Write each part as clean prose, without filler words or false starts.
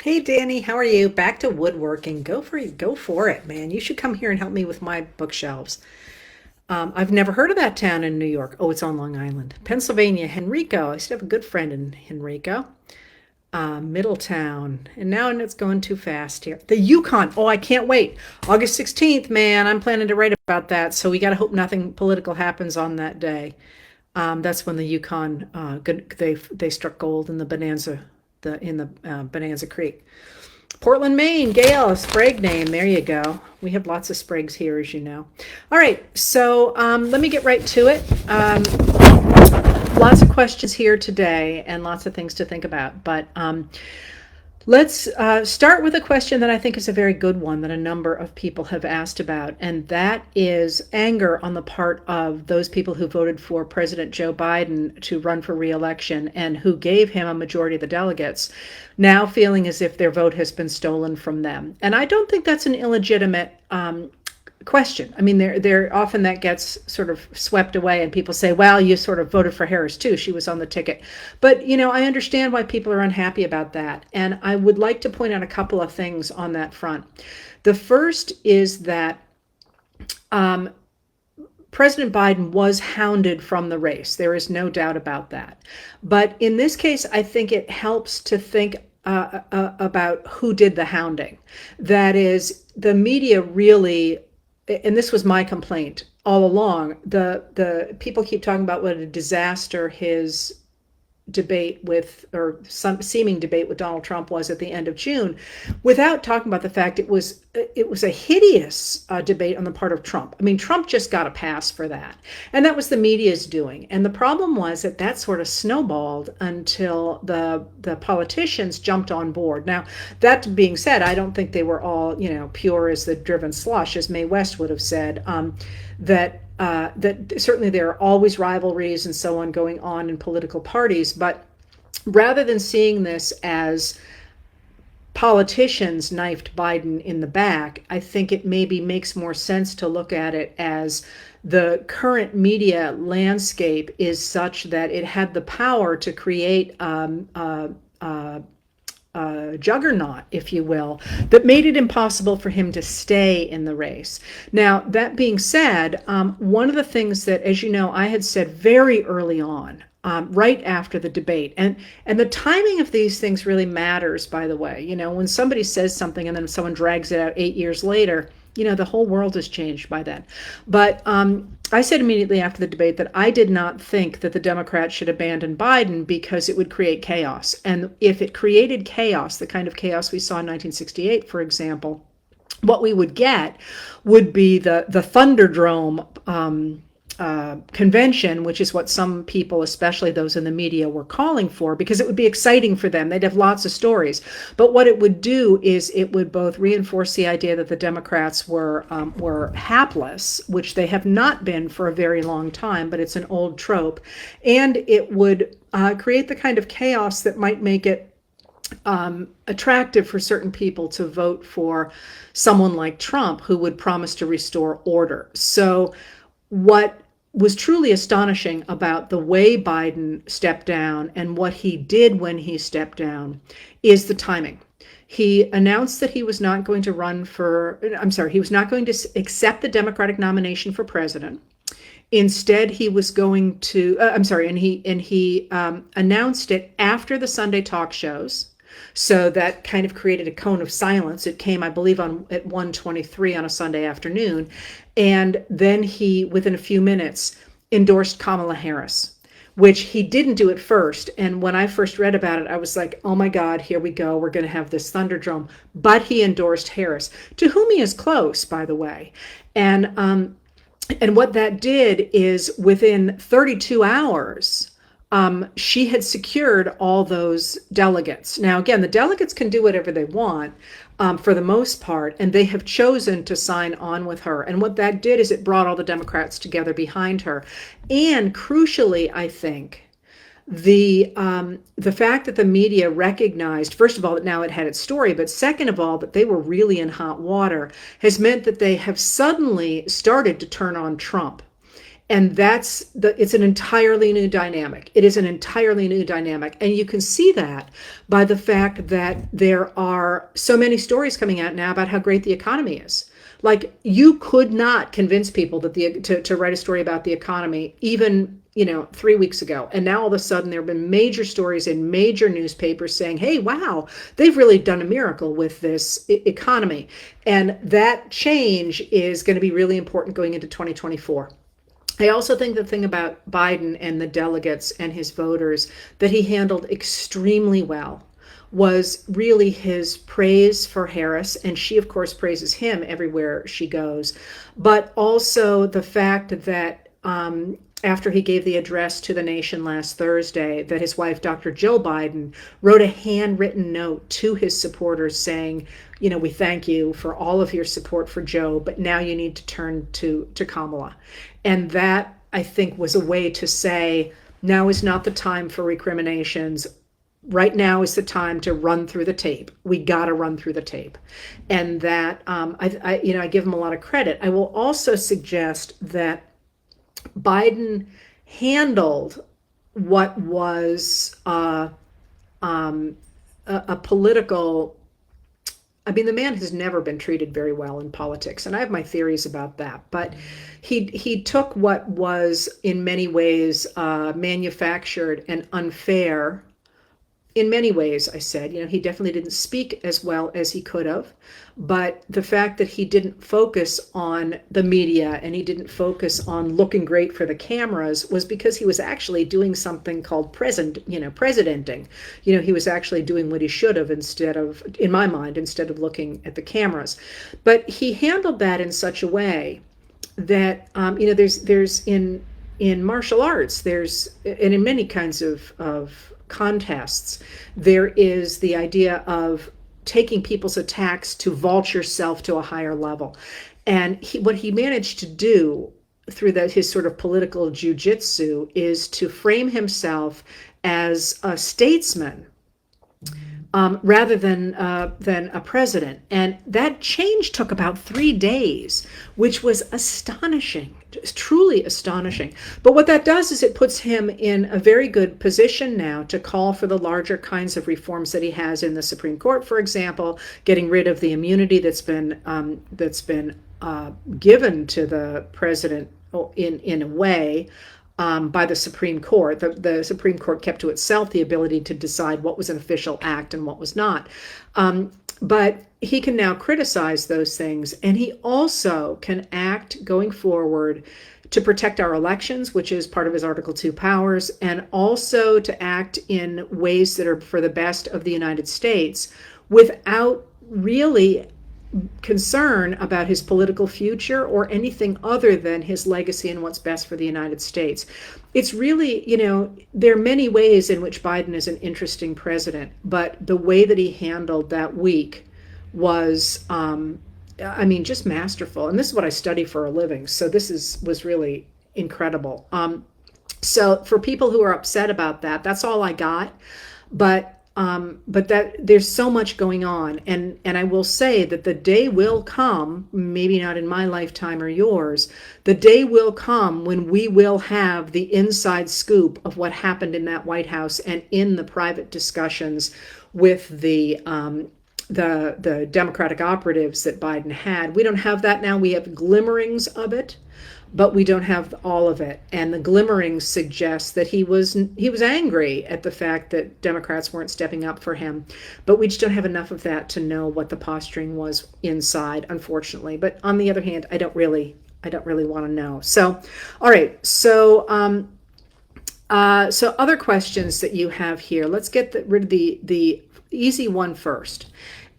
Hey Danny, how are you? Back to woodworking. Go for it, man. You should come here and help me with my bookshelves. I've never heard of that town in New York. Oh, it's on Long Island. Pennsylvania, Henrico. I used to have a good friend in Henrico. Middletown. And now it's going too fast here. The Yukon. Oh, I can't wait. August 16th, man. I'm planning to write about that. So we got to hope nothing political happens on that day. That's when the Yukon they struck gold in the Bonanza Creek. Portland, Maine, Gail, a Sprague name. There you go. We have lots of Spragues here, as you know. All right, so let me get right to it. Lots of questions here today and lots of things to think about. But let's start with a question that I think is a very good one that a number of people have asked about, and that is anger on the part of those people who voted for President Joe Biden to run for re-election and who gave him a majority of the delegates, now feeling as if their vote has been stolen from them. And I don't think that's an illegitimate question. I mean, there often that gets sort of swept away, and people say, "Well, you sort of voted for Harris too. She was on the ticket." But I understand why people are unhappy about that, and I would like to point out a couple of things on that front. The first is that um, President Biden was hounded from the race. There is no doubt about that. But in this case, I think it helps to think about who did the hounding. That is, the media really, and this was my complaint all along. The people keep talking about what a disaster his debate with, or some seeming debate with Donald Trump was at the end of June, without talking about the fact it was a hideous debate on the part of Trump. I mean, Trump just got a pass for that, and that was the media's doing. And the problem was that sort of snowballed until the politicians jumped on board. Now, that being said, I don't think they were all pure as the driven slush, as Mae West would have said. That certainly there are always rivalries and so on going on in political parties, but rather than seeing this as politicians knifed Biden in the back, I think it maybe makes more sense to look at it as the current media landscape is such that it had the power to create juggernaut, if you will, that made it impossible for him to stay in the race. Now, that being said, one of the things that, as you know, I had said very early on, right after the debate, and the timing of these things really matters, by the way. When somebody says something and then someone drags it out 8 years later, the whole world has changed by then. But I said immediately after the debate that I did not think that the Democrats should abandon Biden because it would create chaos. And if it created chaos, the kind of chaos we saw in 1968, for example, what we would get would be the Thunderdome convention, which is what some people, especially those in the media, were calling for, because it would be exciting for them. They'd have lots of stories. But what it would do is it would both reinforce the idea that the Democrats were hapless, which they have not been for a very long time, but it's an old trope, and it would create the kind of chaos that might make it attractive for certain people to vote for someone like Trump, who would promise to restore order. So what was truly astonishing about the way Biden stepped down and what he did when he stepped down is the timing. He announced that he was not going to he was not going to accept the Democratic nomination for president. Instead, he was going to, he announced it after the Sunday talk shows. So that kind of created a cone of silence. It came, I believe, at 1:23 on a Sunday afternoon. And then he, within a few minutes, endorsed Kamala Harris, which he didn't do at first. And when I first read about it, I was like, oh my God, here we go. We're going to have this Thunderdome. But he endorsed Harris, to whom he is close, by the way. And what that did is, within 32 hours, she had secured all those delegates. Now, again, the delegates can do whatever they want for the most part, and they have chosen to sign on with her. And what that did is it brought all the Democrats together behind her. And crucially, I think, the fact that the media recognized, first of all, that now it had its story, but second of all, that they were really in hot water, has meant that they have suddenly started to turn on Trump. And it's an entirely new dynamic. It is an entirely new dynamic. And you can see that by the fact that there are so many stories coming out now about how great the economy is. Like, you could not convince people that to write a story about the economy even 3 weeks ago. And now all of a sudden there have been major stories in major newspapers saying, hey, wow, they've really done a miracle with this economy. And that change is going to be really important going into 2024. I also think the thing about Biden and the delegates and his voters that he handled extremely well was really his praise for Harris, and she, of course, praises him everywhere she goes, but also the fact that after he gave the address to the nation last Thursday, that his wife, Dr. Jill Biden, wrote a handwritten note to his supporters saying, we thank you for all of your support for Joe, but now you need to turn to Kamala. And that, I think, was a way to say, now is not the time for recriminations. Right now is the time to run through the tape. We got to run through the tape. And that, I give him a lot of credit. I will also suggest that Biden handled what was a political, the man has never been treated very well in politics, and I have my theories about that. But he took what was in many ways manufactured and unfair. In many ways, I said, he definitely didn't speak as well as he could have. But the fact that he didn't focus on the media and he didn't focus on looking great for the cameras was because he was actually doing something called presidenting. He was actually doing what he should have in my mind, instead of looking at the cameras. But he handled that in such a way that, there's in martial arts, and in many kinds of contests, there is the idea of taking people's attacks to vault yourself to a higher level. And what he managed to do through his sort of political jujitsu is to frame himself as a statesman rather than a president. And that change took about 3 days, which was astonishing, truly astonishing. But what that does is it puts him in a very good position now to call for the larger kinds of reforms that he has in the Supreme Court, for example, getting rid of the immunity that's been given to the president in a way. By the Supreme Court. The Supreme Court kept to itself the ability to decide what was an official act and what was not. But he can now criticize those things, and he also can act going forward to protect our elections, which is part of his Article 2 powers, and also to act in ways that are for the best of the United States without really concern about his political future or anything other than his legacy and what's best for the United States. It's really, there are many ways in which Biden is an interesting president, but the way that he handled that week was, just masterful. And this is what I study for a living. So this was really incredible. So for people who are upset about that, that's all I got. But that there's so much going on, and I will say that the day will come, maybe not in my lifetime or yours, the day will come when we will have the inside scoop of what happened in that White House and in the private discussions with the Democratic operatives that Biden had. We don't have that now. We have glimmerings of it, but we don't have all of it. And the glimmerings suggest that he was angry at the fact that Democrats weren't stepping up for him. But we just don't have enough of that to know what the posturing was inside, unfortunately. But on the other hand, I don't really want to know. So, all right. So, so other questions that you have here. Let's get rid of the easy one first.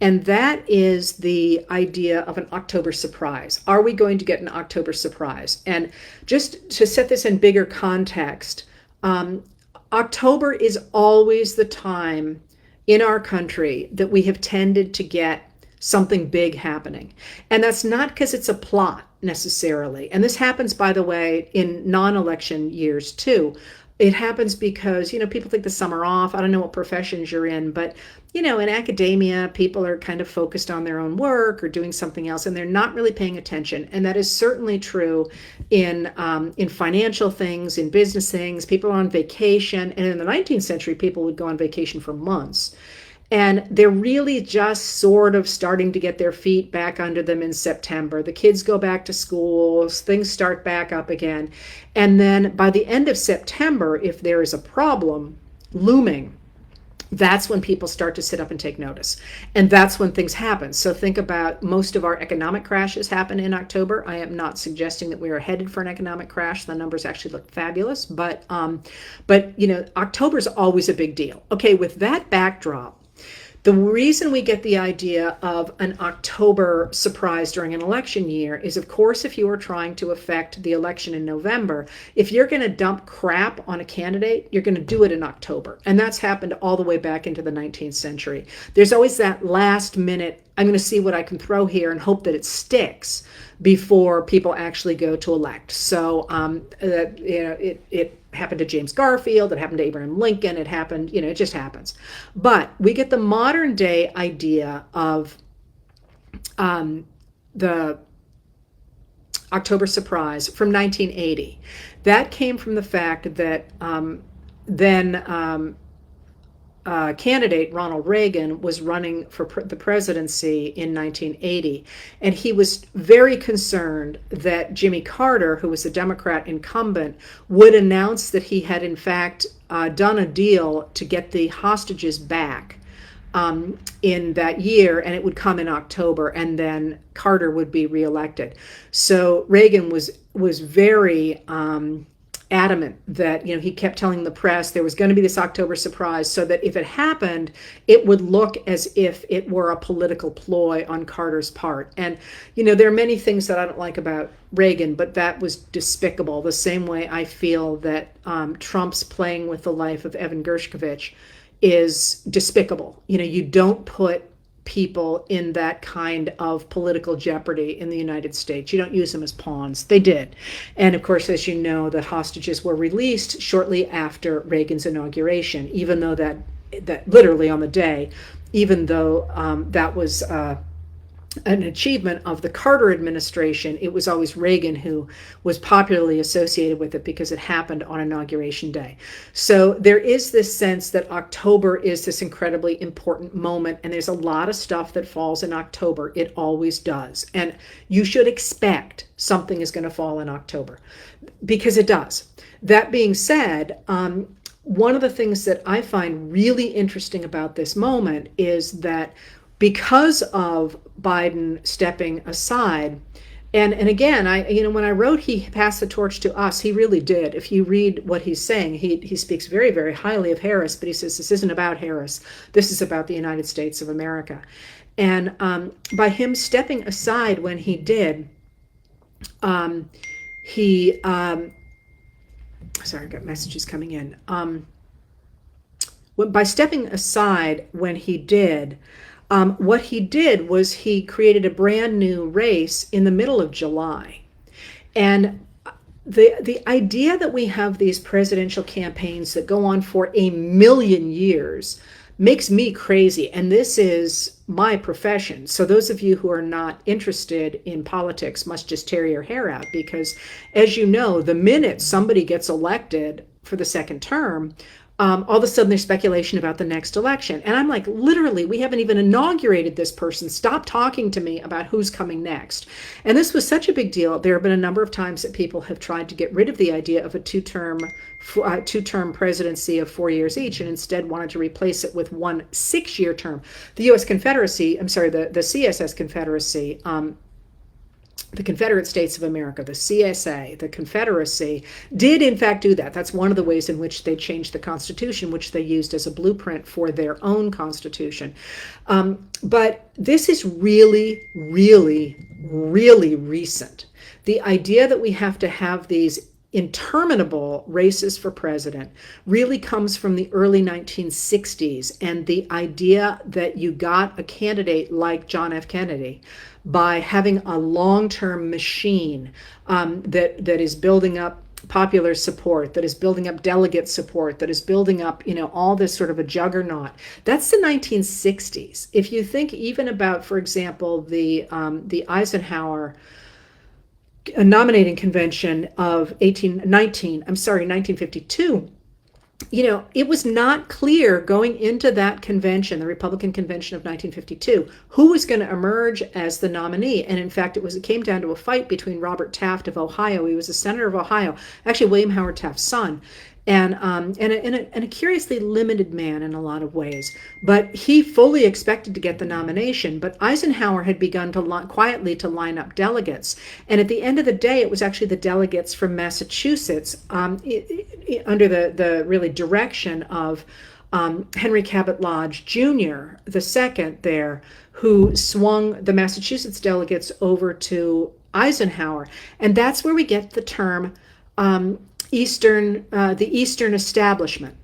And that is the idea of an October surprise. Are we going to get an October surprise? And just to set this in bigger context, October is always the time in our country that we have tended to get something big happening. And that's not because it's a plot necessarily. And this happens, by the way, in non-election years too. It happens because, people take the summer off. I don't know what professions you're in, but, in academia, people are kind of focused on their own work or doing something else, and they're not really paying attention. And that is certainly true in financial things, in business things. People are on vacation. And in the 19th century, people would go on vacation for months. And they're really just sort of starting to get their feet back under them in September. The kids go back to school, things start back up again. And then by the end of September, if there is a problem looming, that's when people start to sit up and take notice. And that's when things happen. So think about most of our economic crashes happen in October. I am not suggesting that we are headed for an economic crash. The numbers actually look fabulous, but October is always a big deal. Okay, with that backdrop, the reason we get the idea of an October surprise during an election year is, of course, if you are trying to affect the election in November, if you're going to dump crap on a candidate, you're going to do it in October. And that's happened all the way back into the 19th century. There's always that last minute, I'm going to see what I can throw here and hope that it sticks before people actually go to elect. So, it happened to James Garfield, it happened to Abraham Lincoln, it happened, it just happens. But we get the modern day idea of the October surprise from 1980. That came from the fact that then candidate Ronald Reagan was running for the presidency in 1980, and he was very concerned that Jimmy Carter, who was the Democrat incumbent, would announce that he had in fact done a deal to get the hostages back in that year, and it would come in October, and then Carter would be reelected. So Reagan was very adamant that, he kept telling the press there was going to be this October surprise, so that if it happened, it would look as if it were a political ploy on Carter's part. And, there are many things that I don't like about Reagan, but that was despicable. The same way I feel that Trump's playing with the life of Evan Gershkovich is despicable. You don't put people in that kind of political jeopardy in the United States. You don't use them as pawns. They did. And of course, as you know, the hostages were released shortly after Reagan's inauguration, even though that literally on the day, even though that was an achievement of the Carter administration, it was always Reagan who was popularly associated with it because it happened on Inauguration Day. So there is this sense that October is this incredibly important moment, and there's a lot of stuff that falls in October. It always does. And you should expect something is going to fall in October, because it does. That being said, one of the things that I find really interesting about this moment is that because of Biden stepping aside, and again, when I wrote he passed the torch to us, he really did. If you read what he's saying, he speaks very, very highly of Harris, but he says this isn't about Harris. This is about the United States of America. And by him stepping aside when he did, sorry, I've got messages coming in. By stepping aside when he did, what he did was he created a brand new race in the middle of July. And the idea that we have these presidential campaigns that go on for 1,000,000 years makes me crazy. And this is my profession. So those of you who are not interested in politics must just tear your hair out, because as you know, the minute somebody gets elected for the second term, all of a sudden there's speculation about the next election. And I'm like, literally, we haven't even inaugurated this person. Stop talking to me about who's coming next. And this was such a big deal. There have been a number of times that people have tried to get rid of the idea of a two-term presidency of 4 years each, and instead wanted to replace it with one 6-year term. The U.S. Confederacy, I'm sorry, the CSS Confederacy, the Confederate States of America, the CSA, the Confederacy, did in fact do that. That's one of the ways in which they changed the Constitution, which they used as a blueprint for their own Constitution. But this is really, really, really recent. The idea that we have to have these interminable races for president really comes from the early 1960s, and the idea that you got a candidate like John F. Kennedy by having a long-term machine that is building up popular support, that is building up delegate support, that is building up, all this sort of a juggernaut. That's the 1960s. If you think even about, for example, the Eisenhower nominating convention of 1952, it was not clear going into that convention, the Republican convention of 1952, who was going to emerge as the nominee. And in fact, it came down to a fight between Robert Taft of Ohio. He was a senator of Ohio, actually William Howard Taft's son, and a curiously limited man in a lot of ways. But he fully expected to get the nomination. But Eisenhower had begun quietly to line up delegates. And at the end of the day, it was actually the delegates from Massachusetts, under the really direction of Henry Cabot Lodge Jr., the second there, who swung the Massachusetts delegates over to Eisenhower. And that's where we get the term the Eastern establishment.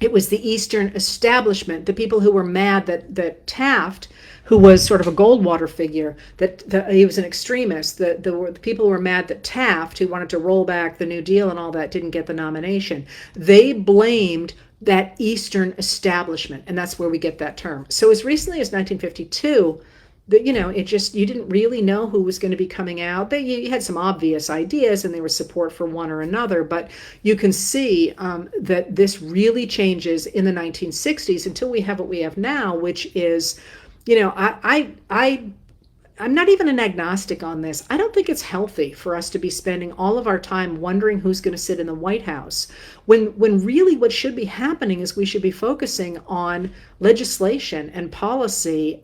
It was the Eastern establishment, the people who were mad that Taft, who was sort of a Goldwater figure, that he was an extremist. The people who were mad that Taft, who wanted to roll back the New Deal and all that, didn't get the nomination. They blamed that Eastern establishment, and that's where we get that term. So as recently as 1952, you didn't really know who was going to be coming out. You had some obvious ideas, and there was support for one or another, but you can see that this really changes in the 1960s until we have what we have now, which is, I'm not even an agnostic on this. I don't think it's healthy for us to be spending all of our time wondering who's going to sit in the White House, when really what should be happening is we should be focusing on legislation and policy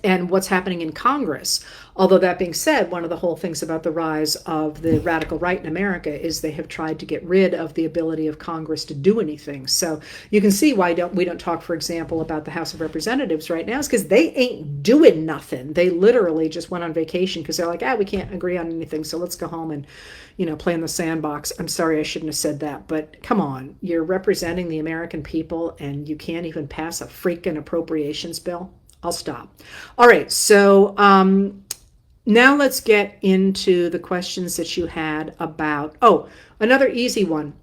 and what's happening in Congress. Although that being said, one of the whole things about the rise of the radical right in America is they have tried to get rid of the ability of Congress to do anything. So you can see why we don't talk, for example, about the House of Representatives right now, is because they ain't doing nothing. They literally just went on vacation because they're like, we can't agree on anything, so let's go home and play in the sandbox. I'm sorry, I shouldn't have said that, but come on, you're representing the American people and you can't even pass a freaking appropriations bill? I'll stop. All right, so now let's get into the questions that you had about, another easy one.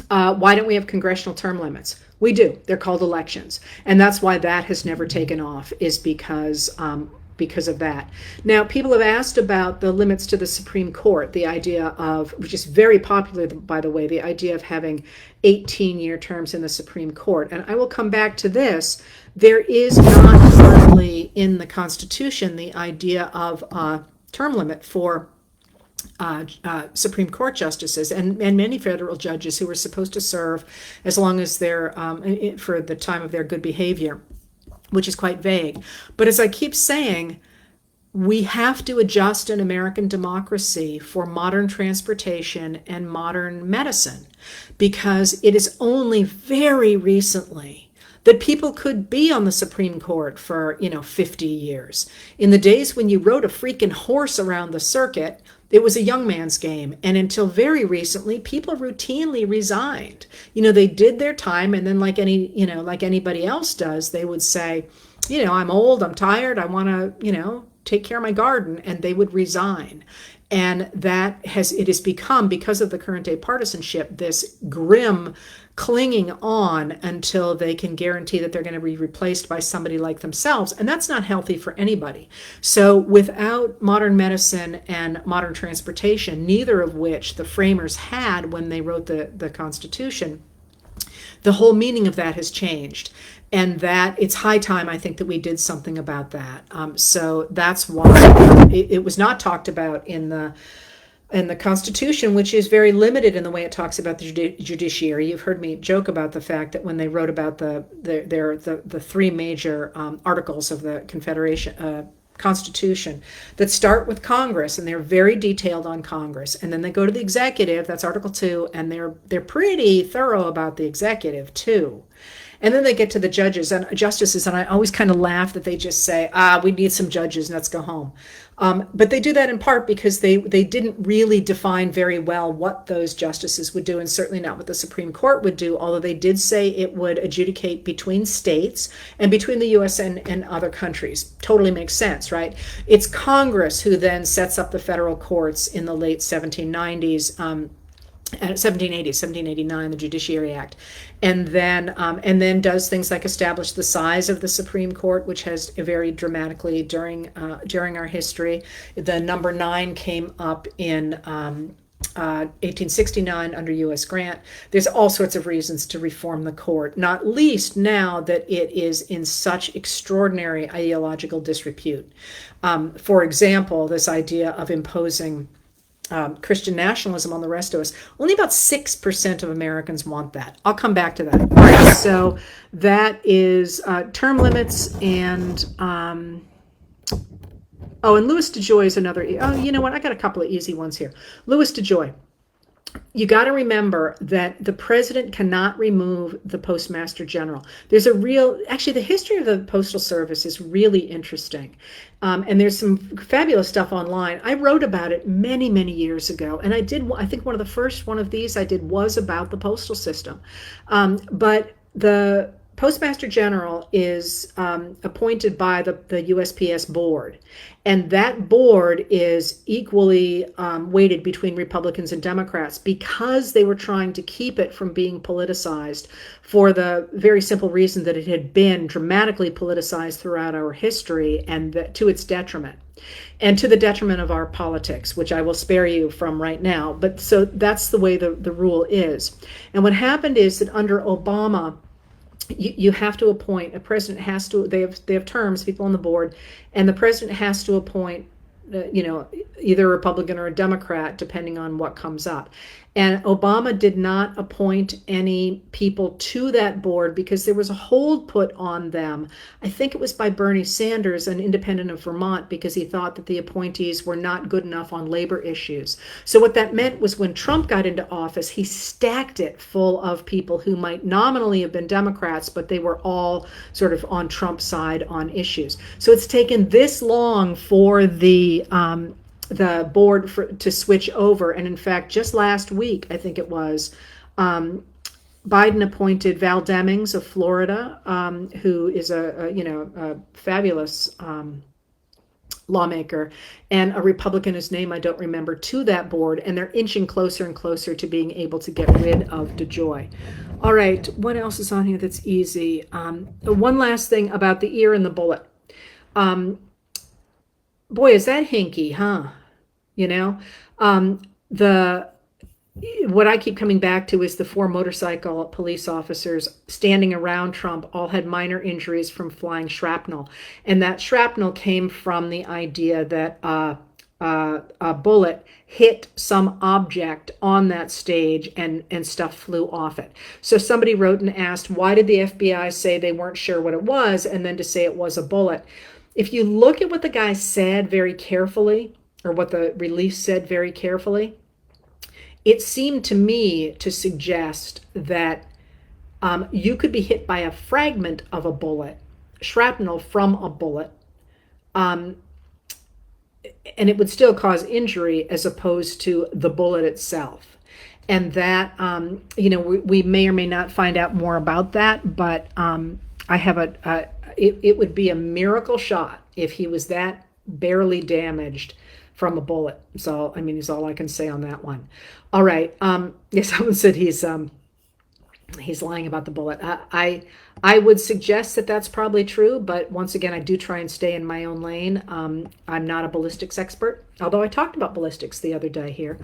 Why don't we have congressional term limits? We do. They're called elections. And that's why that has never taken off, is because of that. Now, people have asked about the limits to the Supreme Court, the idea of, which is very popular, by the way, the idea of having 18-year terms in the Supreme Court. And I will come back to this. There is not currently in the Constitution the idea of a term limit for Supreme Court justices and many federal judges who are supposed to serve as long as they're for the time of their good behavior, which is quite vague. But as I keep saying, we have to adjust in American democracy for modern transportation and modern medicine, because it is only very recently that people could be on the Supreme Court for, 50 years. In the days when you rode a freaking horse around the circuit, it was a young man's game. And until very recently, people routinely resigned. They did their time, and then like anybody else does, they would say, I'm old, I'm tired, I want to, take care of my garden, and they would resign. And it has become, because of the current day partisanship, this grim clinging on until they can guarantee that they're going to be replaced by somebody like themselves. And that's not healthy for anybody. So without modern medicine and modern transportation, neither of which the framers had when they wrote the Constitution, the whole meaning of that has changed. And that it's high time, I think, that we did something about that. So that's why it was not talked about in the Constitution, which is very limited in the way it talks about the judiciary. You've heard me joke about the fact that when they wrote about the three major articles of the Confederation Constitution that start with Congress, and they're very detailed on Congress, and then they go to the executive, that's Article 2, and they're pretty thorough about the executive too. And then they get to the judges and justices, and I always kind of laugh that they just say, we need some judges, and let's go home. But they do that in part because they didn't really define very well what those justices would do, and certainly not what the Supreme Court would do, although they did say it would adjudicate between states and between the U.S. and other countries. Totally makes sense, right? It's Congress who then sets up the federal courts in the late 1790s. 1789, the Judiciary Act, and then does things like establish the size of the Supreme Court, which has varied dramatically during our history. The number 9 came up in 1869 under U.S. Grant. There's all sorts of reasons to reform the court, not least now that it is in such extraordinary ideological disrepute. For example, this idea of imposing Christian nationalism on the rest of us. Only about 6% of Americans want that. I'll come back to that. All right, so that is term limits and and Louis DeJoy is another. Oh, you know what? I got a couple of easy ones here. Louis DeJoy. You got to remember that the president cannot remove the postmaster general. Actually, the history of the Postal Service is really interesting. And there's some fabulous stuff online. I wrote about it many, many years ago. And I think one of the first one of these I did was about the postal system. But the Postmaster General is appointed by the USPS board, and that board is equally weighted between Republicans and Democrats because they were trying to keep it from being politicized for the very simple reason that it had been dramatically politicized throughout our history, and to its detriment. And to the detriment of our politics, which I will spare you from right now. But so that's the way the rule is. And what happened is that under Obama, you have to appoint, a president has to, they have terms, people on the board, and the president has to appoint, either a Republican or a Democrat, depending on what comes up. And Obama did not appoint any people to that board because there was a hold put on them. I think it was by Bernie Sanders, an independent of Vermont, because he thought that the appointees were not good enough on labor issues. So what that meant was when Trump got into office, he stacked it full of people who might nominally have been Democrats, but they were all sort of on Trump's side on issues. So it's taken this long for the board to switch over. And in fact, just last week, I think it was, Biden appointed Val Demings of Florida, who is a fabulous lawmaker, and a Republican whose name I don't remember, to that board, and they're inching closer and closer to being able to get rid of DeJoy. All right, what else is on here that's easy? One last thing about the ear and the bullet. Boy, is that hinky, huh? What I keep coming back to is the 4 motorcycle police officers standing around Trump all had minor injuries from flying shrapnel. And that shrapnel came from the idea that a bullet hit some object on that stage and stuff flew off it. So somebody wrote and asked, why did the FBI say they weren't sure what it was, and then to say it was a bullet? If you look at what the guy said very carefully, or what the release said very carefully, it seemed to me to suggest that you could be hit by a fragment of a bullet, shrapnel from a bullet, and it would still cause injury as opposed to the bullet itself. And that, we may or may not find out more about that, but I have it would be a miracle shot if he was that barely damaged from a bullet. So, is all I can say on that one. All right. Yes, someone said he's lying about the bullet. I would suggest that that's probably true, but once again, I do try and stay in my own lane. I'm not a ballistics expert, although I talked about ballistics the other day here,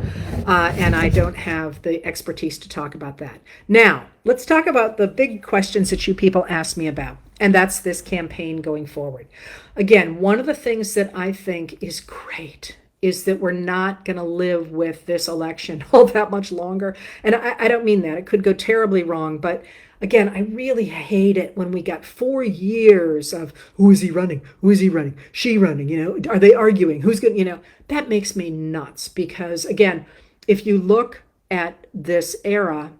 and I don't have the expertise to talk about that. Now, let's talk about the big questions that you people ask me about, and that's this campaign going forward. Again, one of the things that I think is great is that we're not going to live with this election all that much longer. And I don't mean that. It could go terribly wrong. But again, I really hate it when we got 4 years of, who is he running? Who is he running? She running? Are they arguing? Who's going, that makes me nuts. Because again, if you look at this era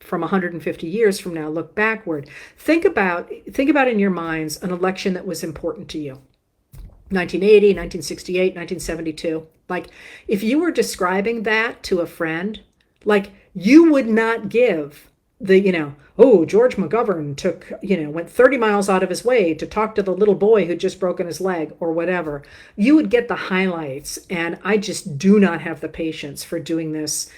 from 150 years from now, look backward, think about in your minds an election that was important to you. 1980, 1968, 1972. Like, if you were describing that to a friend, like, you would not give the, oh, George McGovern took, went 30 miles out of his way to talk to the little boy who just broken his leg or whatever. You would get the highlights. And I just do not have the patience for doing this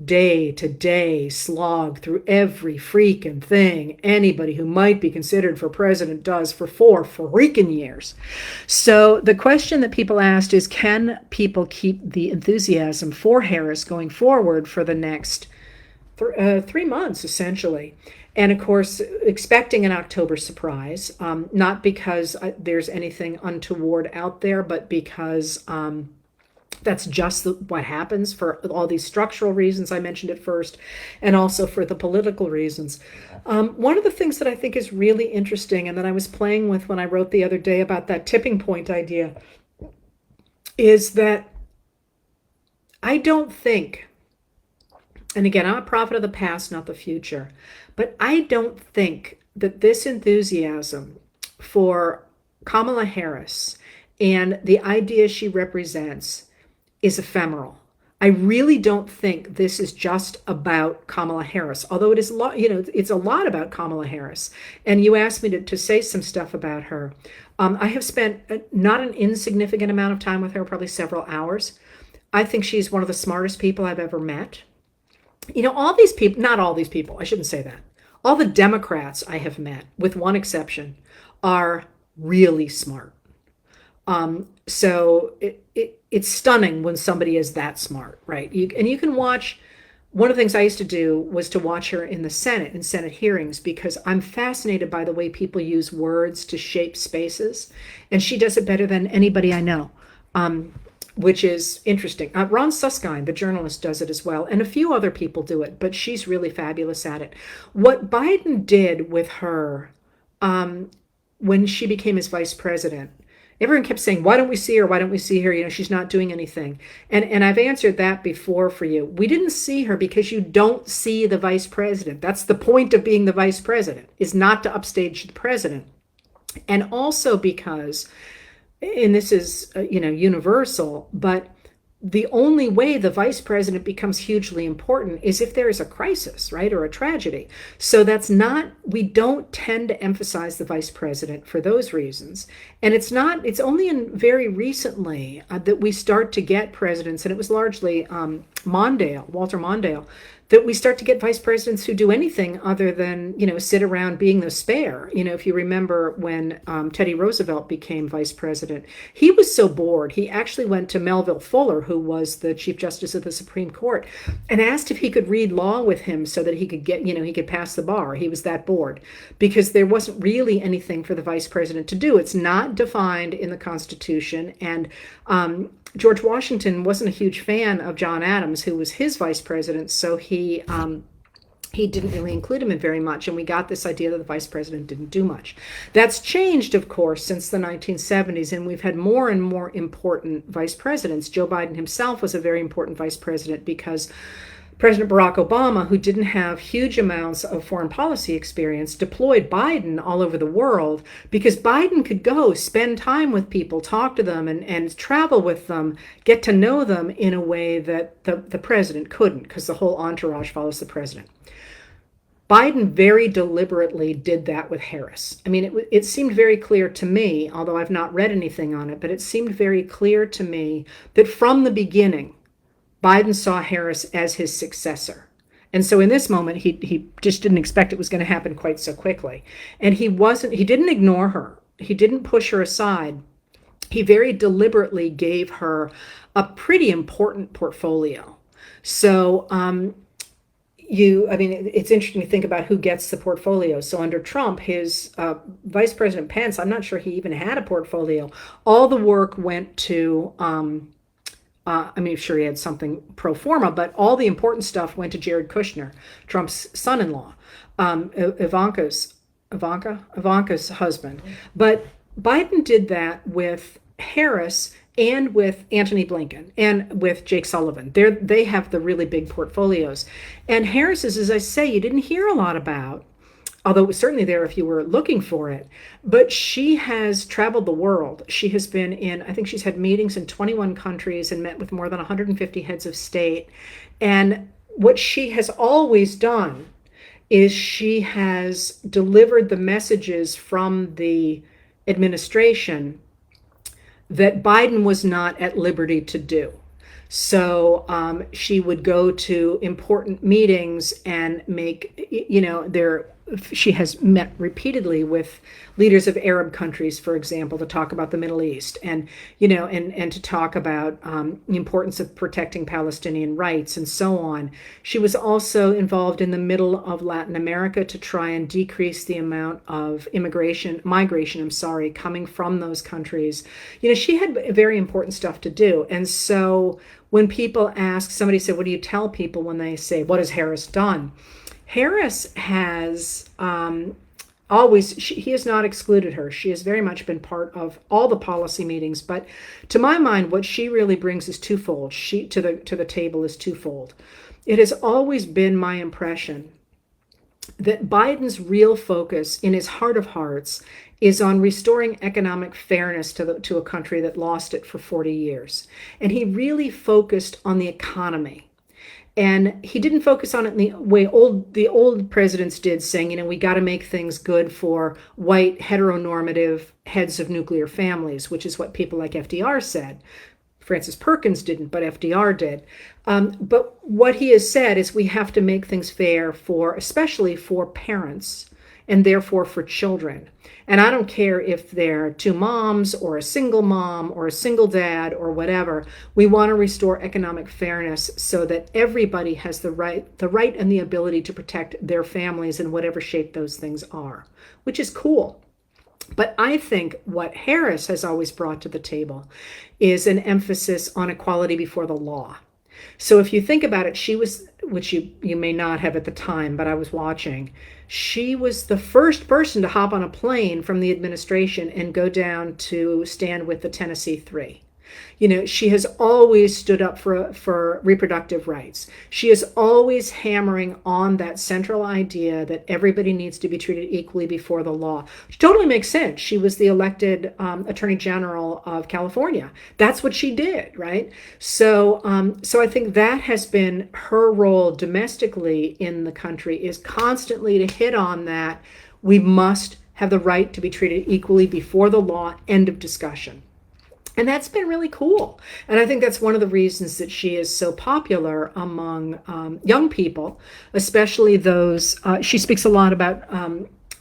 day to day slog through every freaking thing anybody who might be considered for president does for 4 freaking years. So the question that people asked is, can people keep the enthusiasm for Harris going forward for the next 3 months, essentially? And of course, expecting an October surprise, not because there's anything untoward out there, but because that's just what happens for all these structural reasons I mentioned at first, and also for the political reasons. One of the things that I think is really interesting, and that I was playing with when I wrote the other day about that tipping point idea, is that I don't think, and again, I'm a prophet of the past, not the future, but I don't think that this enthusiasm for Kamala Harris and the ideas she represents is ephemeral. I really don't think this is just about Kamala Harris, although it is a lot, it's a lot about Kamala Harris. And you asked me to say some stuff about her. I have spent not an insignificant amount of time with her, probably several hours. I think she's one of the smartest people I've ever met. All these people, not all these people, I shouldn't say that. All the Democrats I have met, with one exception, are really smart. So it's stunning when somebody is that smart, right? And you can watch. One of the things I used to do was to watch her in the Senate, in Senate hearings, because I'm fascinated by the way people use words to shape spaces. And she does it better than anybody I know, which is interesting. Ron Suskind, the journalist, does it as well. And a few other people do it, but she's really fabulous at it. What Biden did with her when she became his vice president, everyone kept saying, why don't we see her? Why don't we see her? She's not doing anything. And I've answered that before for you. We didn't see her because you don't see the vice president. That's the point of being the vice president, is not to upstage the president. And also because, and this is, universal, but the only way the vice president becomes hugely important is if there is a crisis, right, or a tragedy. So we don't tend to emphasize the vice president for those reasons. And it's only very recently that we start to get presidents, and it was largely Walter Mondale, that we start to get vice presidents who do anything other than, sit around being the spare. If you remember when Teddy Roosevelt became vice president, he was so bored. He actually went to Melville Fuller, who was the Chief Justice of the Supreme Court, and asked if he could read law with him so that he could get, he could pass the bar. He was that bored because there wasn't really anything for the vice president to do. It's not defined in the Constitution. And George Washington wasn't a huge fan of John Adams, who was his vice president, so he didn't really include him in very much, and we got this idea that the vice president didn't do much. That's changed, of course, since the 1970s, and we've had more and more important vice presidents. Joe Biden himself was a very important vice president because President Barack Obama, who didn't have huge amounts of foreign policy experience, deployed Biden all over the world because Biden could go spend time with people, talk to them, and travel with them, get to know them in a way that the president couldn't, because the whole entourage follows the president. Biden very deliberately did that with Harris. I mean, it seemed very clear to me, although I've not read anything on it, but it seemed very clear to me that from the beginning, Biden saw Harris as his successor. And so in this moment, he just didn't expect it was going to happen quite so quickly. And he didn't ignore her. He didn't push her aside. He very deliberately gave her a pretty important portfolio. So, it's interesting to think about who gets the portfolio. So under Trump, his Vice President Pence, I'm not sure he even had a portfolio. All the work went to, sure he had something pro forma, but all the important stuff went to Jared Kushner, Trump's son-in-law, Ivanka's husband. But Biden did that with Harris and with Antony Blinken and with Jake Sullivan. They have the really big portfolios. And Harris's, as I say, you didn't hear a lot about, although it was certainly there if you were looking for it. But she has traveled the world. She has been in, I think she's had meetings in 21 countries and met with more than 150 heads of state. And what she has always done is she has delivered the messages from the administration that Biden was not at liberty to do. So she would go to important meetings and make, she has met repeatedly with leaders of Arab countries, for example, to talk about the Middle East and, and to talk about the importance of protecting Palestinian rights and so on. She was also involved in the middle of Latin America to try and decrease the amount of migration, coming from those countries. She had very important stuff to do. And so when people ask, somebody said, what do you tell people when they say, what has Harris done? Harris has he has not excluded her. She has very much been part of all the policy meetings. But to my mind, what she really brings is twofold. To the table is twofold. It has always been my impression that Biden's real focus, in his heart of hearts, is on restoring economic fairness to a country that lost it for 40 years. And he really focused on the economy. And he didn't focus on it in the way the old presidents did, saying, we got to make things good for white heteronormative heads of nuclear families, which is what people like FDR said. Francis Perkins didn't, but FDR did. But what he has said is we have to make things fair especially for parents and therefore for children. And I don't care if they're two moms or a single mom or a single dad or whatever. We want to restore economic fairness so that everybody has the right and the ability to protect their families in whatever shape those things are, which is cool. But I think what Harris has always brought to the table is an emphasis on equality before the law. So if you think about it, she was, which you may not have at the time, but I was watching, she was the first person to hop on a plane from the administration and go down to stand with the Tennessee Three. She has always stood up for reproductive rights. She is always hammering on that central idea that everybody needs to be treated equally before the law, which totally makes sense. She was the elected Attorney General of California. That's what she did, right? So I think that has been her role domestically in the country, is constantly to hit on that. We must have the right to be treated equally before the law, end of discussion. And that's been really cool. And I think that's one of the reasons that she is so popular among young people, especially those, she speaks a lot about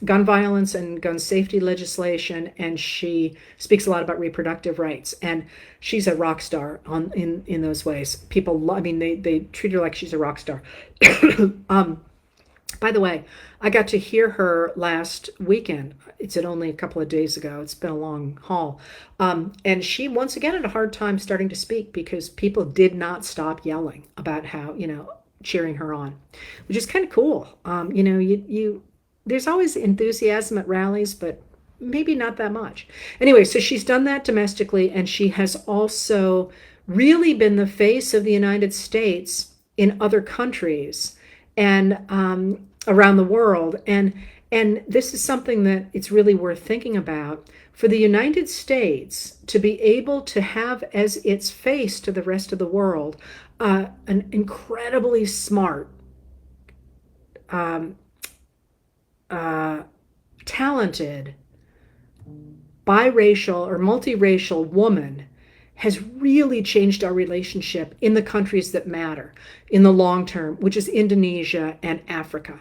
gun violence and gun safety legislation, and she speaks a lot about reproductive rights. And she's a rock star in those ways. People, they treat her like she's a rock star. By the way, I got to hear her last weekend. It's only a couple of days ago. It's been a long haul. And she, once again, had a hard time starting to speak because people did not stop yelling about how, cheering her on, which is kind of cool. There's always enthusiasm at rallies, but maybe not that much. Anyway, so she's done that domestically, and she has also really been the face of the United States in other countries and around the world. And this is something that it's really worth thinking about. For the United States to be able to have as its face to the rest of the world an incredibly smart, talented, biracial or multiracial woman has really changed our relationship in the countries that matter in the long term, which is Indonesia and Africa,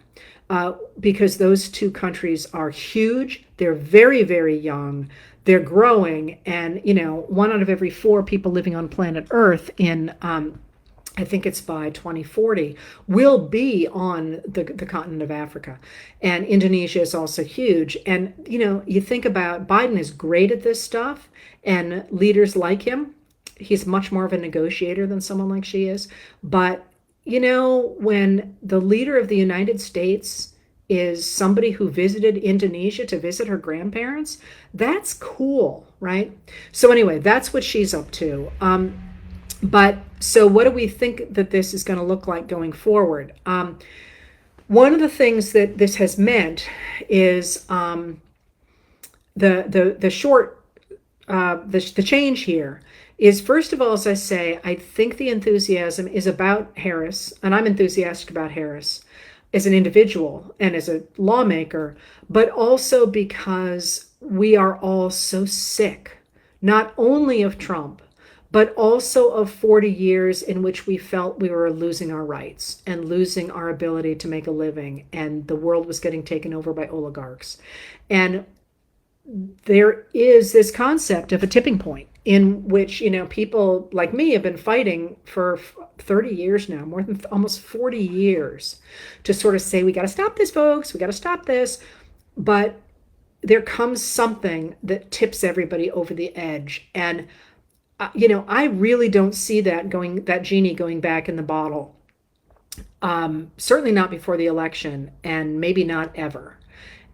because those two countries are huge. They're very, very young. They're growing. And, 1 out of every 4 people living on planet Earth in, I think it's by 2040, will be on the continent of Africa. And Indonesia is also huge. And, you think about Biden is great at this stuff, and leaders like him, he's much more of a negotiator than someone like she is. But, when the leader of the United States is somebody who visited Indonesia to visit her grandparents, that's cool, right? So anyway, that's what she's up to. But so what do we think that this is going to look like going forward? One of the things that this has meant is the short the change here is, first of all, as I say, I think the enthusiasm is about Harris, and I'm enthusiastic about Harris as an individual and as a lawmaker, but also because we are all so sick, not only of Trump, but also of 40 years in which we felt we were losing our rights and losing our ability to make a living, and the world was getting taken over by oligarchs. And there is this concept of a tipping point in which, people like me have been fighting for 30 years now, more than almost 40 years, to sort of say, we got to stop this, folks, we got to stop this. But there comes something that tips everybody over the edge. And, I really don't see that genie going back in the bottle. Certainly not before the election, and maybe not ever.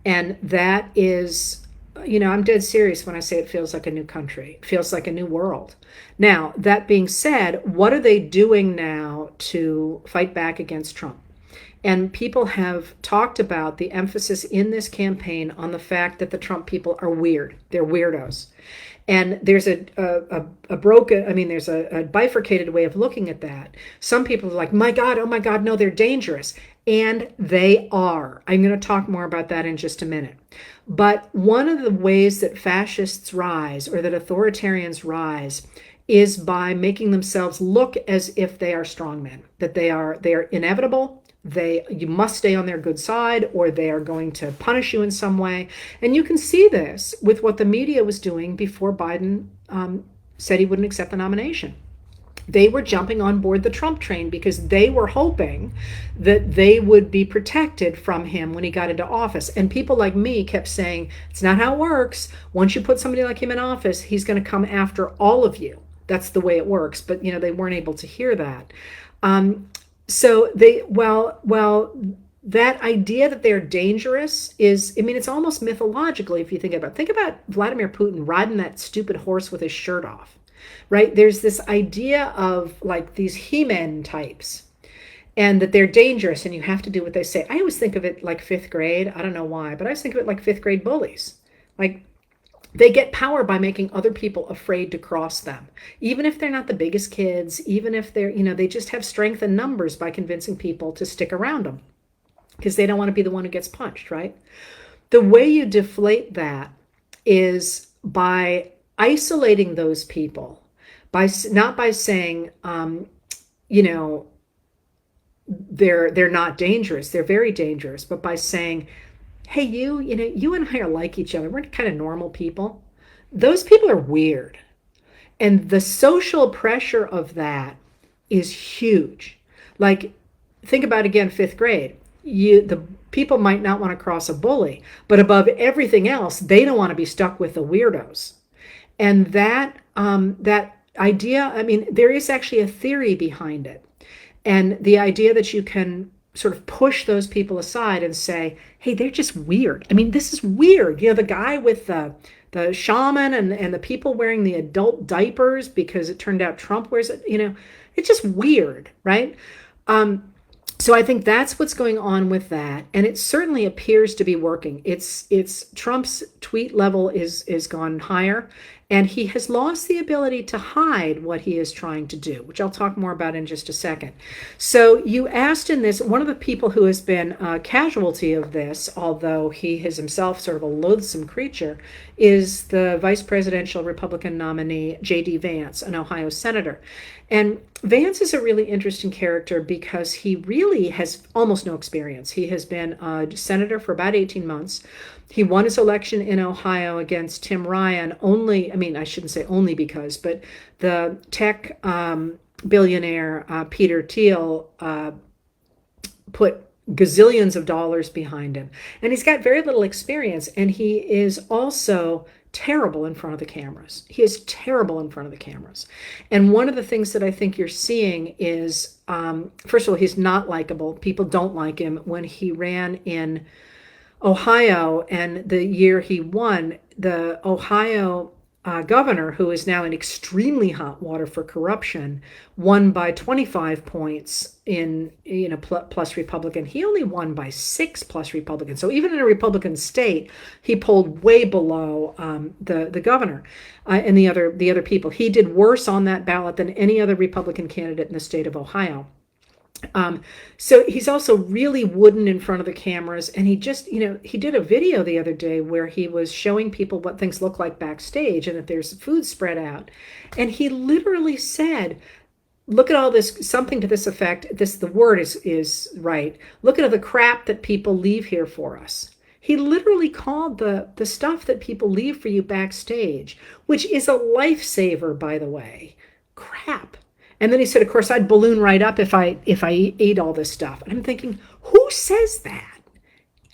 And that is, I'm dead serious when I say it feels like a new country. It feels like a new world. Now, that being said, what are they doing now to fight back against Trump? And people have talked about the emphasis in this campaign on the fact that the Trump people are weird. They're weirdos. And there's a broken, there's a bifurcated way of looking at that. Some people are like, my God, oh my God, no, they're dangerous. And they are. I'm going to talk more about that in just a minute. But one of the ways that fascists rise, or that authoritarians rise, is by making themselves look as if they are strongmen, that they are inevitable. You must stay on their good side, or they are going to punish you in some way. And you can see this with what the media was doing before Biden said he wouldn't accept the nomination. They were jumping on board the Trump train because they were hoping that they would be protected from him when he got into office. And people like me kept saying, it's not how it works. Once you put somebody like him in office, he's going to come after all of you. That's the way it works. But, they weren't able to hear that. So that idea that they're dangerous is, it's almost mythological if you think about it. Think about Vladimir Putin riding that stupid horse with his shirt off, right? There's this idea of like these He-Men types, and that they're dangerous and you have to do what they say. I always think of it like fifth grade. I don't know why, but I always think of it like fifth grade bullies. Like, they get power by making other people afraid to cross them. Even if they're not the biggest kids, even if they're, they just have strength in numbers by convincing people to stick around them because they don't want to be the one who gets punched, right? The way you deflate that is by isolating those people, not by saying, they're not dangerous. They're very dangerous, but by saying, hey, you and I are like each other. We're kind of normal people. Those people are weird. And the social pressure of that is huge. Like, think about, again, fifth grade. The people might not want to cross a bully, but above everything else, they don't want to be stuck with the weirdos. And that idea, there is actually a theory behind it. And the idea that you can sort of push those people aside and say, hey, they're just weird. This is weird. The guy with the shaman and the people wearing the adult diapers because it turned out Trump wears it, it's just weird, right? So I think that's what's going on with that. And it certainly appears to be working. It's Trump's tweet level is gone higher, and he has lost the ability to hide what he is trying to do, which I'll talk more about in just a second. So you asked in this, one of the people who has been a casualty of this, although he is himself sort of a loathsome creature, is the vice presidential Republican nominee, J.D. Vance, an Ohio senator. And Vance is a really interesting character because he really has almost no experience. He has been a senator for about 18 months. He won his election in Ohio against Tim Ryan I shouldn't say only because, but the tech billionaire Peter Thiel put gazillions of dollars behind him. And he's got very little experience, and he is also terrible in front of the cameras. He is terrible in front of the cameras. And one of the things that I think you're seeing is, first of all, he's not likable. People don't like him. When he ran in Ohio and the year he won, the Ohio governor, who is now in extremely hot water for corruption, won by 25 points in, plus Republican. He only won by 6 plus Republican. So even in a Republican state, he polled way below the governor and the other people. He did worse on that ballot than any other Republican candidate in the state of Ohio. So he's also really wooden in front of the cameras. And he just, he did a video the other day where he was showing people what things look like backstage and that there's food spread out. And he literally said, look at all this, something to this effect. The word is right. Look at all the crap that people leave here for us. He literally called the stuff that people leave for you backstage, which is a lifesaver, by the way, crap. And then he said, of course, I'd balloon right up if I ate all this stuff. And I'm thinking, who says that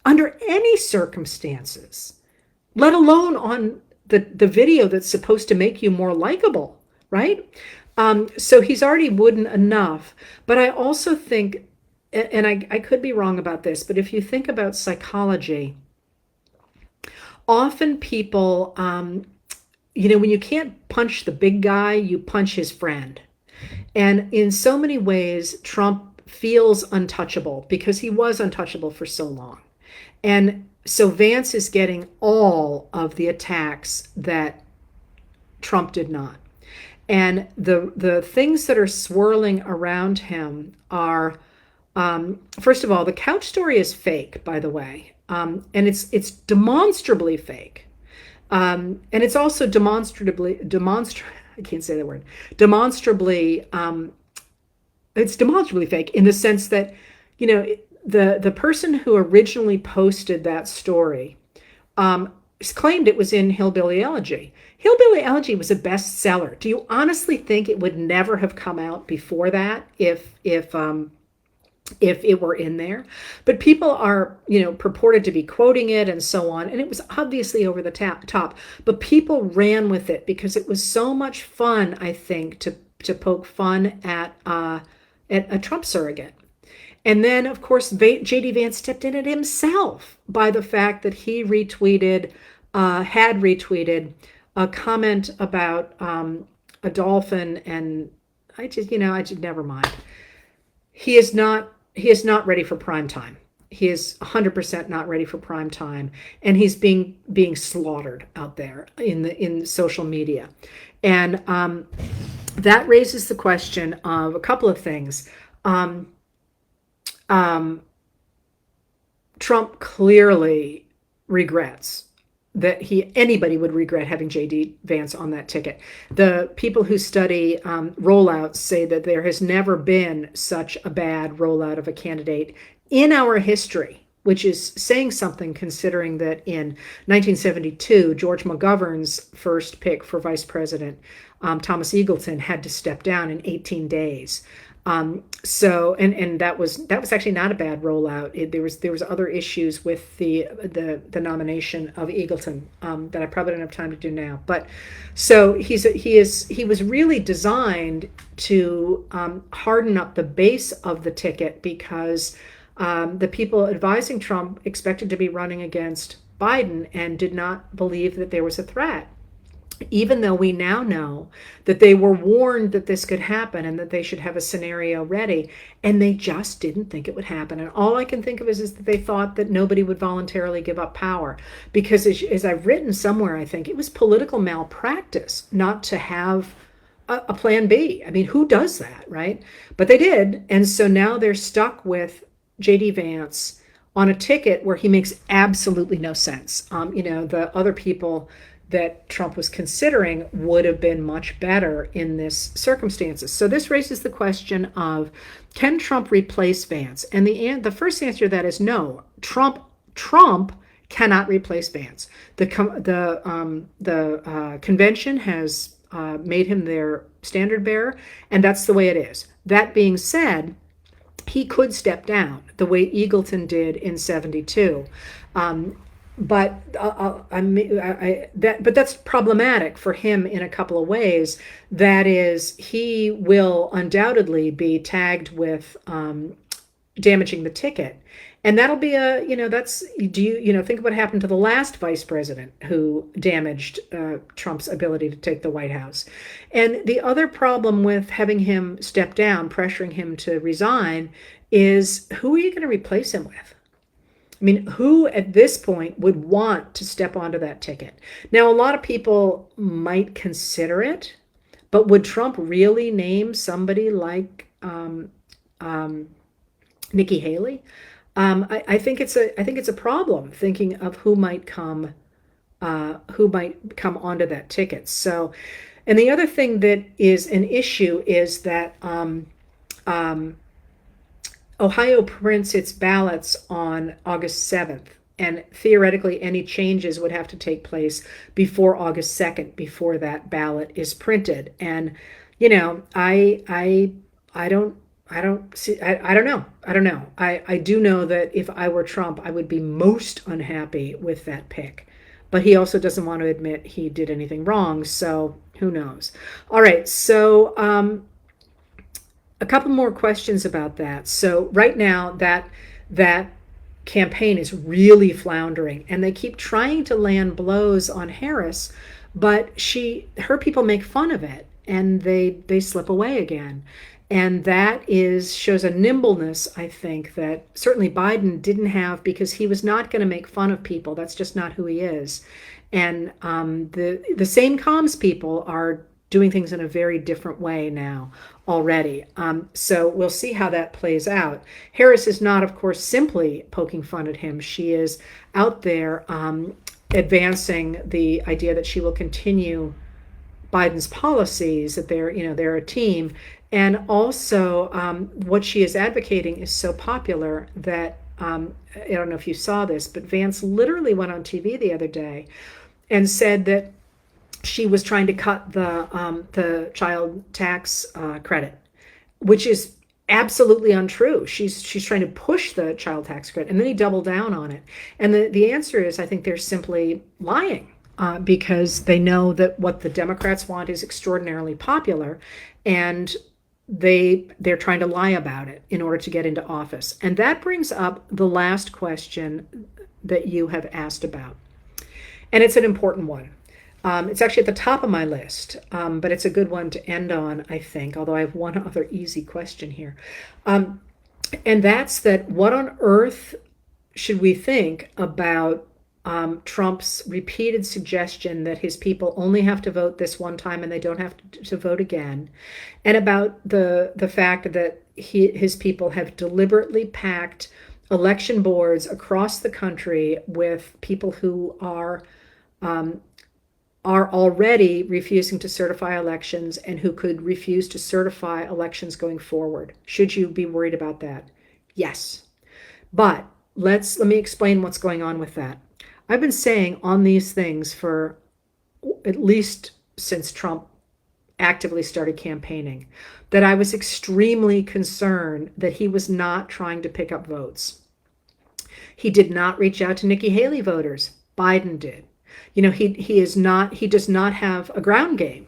under any circumstances, let alone on the video that's supposed to make you more likable, right? So he's already wooden enough. But I also think, and I could be wrong about this, but if you think about psychology, often people, when you can't punch the big guy, you punch his friend. And in so many ways, Trump feels untouchable because he was untouchable for so long. And so Vance is getting all of the attacks that Trump did not. And the things that are swirling around him are, first of all, the couch story is fake, by the way. And it's demonstrably fake. And it's also demonstrably I can't say that word. It's demonstrably fake in the sense that, the person who originally posted that story claimed it was in Hillbilly Elegy. Hillbilly Elegy was a bestseller. Do you honestly think it would never have come out before that if it were in there? But people are, purported to be quoting it and so on. And it was obviously over the top, but people ran with it because it was so much fun, I think, to poke fun at a Trump surrogate. And then, of course, J.D. Vance stepped in it himself by the fact that he had retweeted a comment about a dolphin. And I just never mind. He is not ready for prime time. He is 100% not ready for prime time, and he's being slaughtered out there in social media, and that raises the question of a couple of things. Trump clearly regrets that anybody would regret having J.D. Vance on that ticket. The people who study rollouts say that there has never been such a bad rollout of a candidate in our history, which is saying something considering that in 1972, George McGovern's first pick for vice president, Thomas Eagleton, had to step down in 18 days. So that was actually not a bad rollout. There was other issues with the nomination of Eagleton that I probably don't have time to do now. But so he was really designed to harden up the base of the ticket because the people advising Trump expected to be running against Biden and did not believe that there was a threat. Even though we now know that they were warned that this could happen and that they should have a scenario ready, and they just didn't think it would happen. And all I can think of is that they thought that nobody would voluntarily give up power. Because as I've written somewhere, I think it was political malpractice not to have a plan B. I mean, who does that, right? But they did. And so now they're stuck with J.D. Vance on a ticket where he makes absolutely no sense. The other people that Trump was considering would have been much better in this circumstances. So this raises the question of, can Trump replace Vance? And the first answer to that is no. Trump cannot replace Vance. The convention has made him their standard bearer, and that's the way it is. That being said, he could step down the way Eagleton did in 72. But that's problematic for him in a couple of ways. That is, he will undoubtedly be tagged with damaging the ticket. And that'll be that's, think of what happened to the last vice president who damaged Trump's ability to take the White House. And the other problem with having him step down, pressuring him to resign, is who are you going to replace him with? I mean, who at this point would want to step onto that ticket? Now, a lot of people might consider it, but would Trump really name somebody like Nikki Haley? I think it's a problem thinking of who might come onto that ticket. So, and the other thing that is an issue is that Ohio prints its ballots on August 7th, and theoretically any changes would have to take place before August 2nd, before that ballot is printed. And I don't know. I do know that if I were Trump, I would be most unhappy with that pick. But he also doesn't want to admit he did anything wrong, so who knows? All right, so a couple more questions about that. So right now, that campaign is really floundering, and they keep trying to land blows on Harris, but her people make fun of it, and they slip away again. And that shows a nimbleness, I think, that certainly Biden didn't have, because he was not going to make fun of people. That's just not who he is. And the same comms people are doing things in a very different way now already. So we'll see how that plays out. Harris is not, of course, simply poking fun at him. She is out there advancing the idea that she will continue Biden's policies, that they're a team. And also, what she is advocating is so popular that I don't know if you saw this, but Vance literally went on TV the other day and said that she was trying to cut the child tax credit, which is absolutely untrue. She's trying to push the child tax credit, and then he doubled down on it. And the answer is, I think they're simply lying. Because they know that what the Democrats want is extraordinarily popular, and they're trying to lie about it in order to get into office. And that brings up the last question that you have asked about. And it's an important one. It's actually at the top of my list, but it's a good one to end on, I think, although I have one other easy question here. And that's that what on earth should we think about Trump's repeated suggestion that his people only have to vote this one time and they don't have to vote again, and about the fact that his people have deliberately packed election boards across the country with people who are already refusing to certify elections and who could refuse to certify elections going forward. Should you be worried about that? Yes. But let me explain what's going on with that. I've been saying on these things for at least since Trump actively started campaigning that I was extremely concerned that he was not trying to pick up votes. He did not reach out to Nikki Haley voters. Biden did. He does not have a ground game.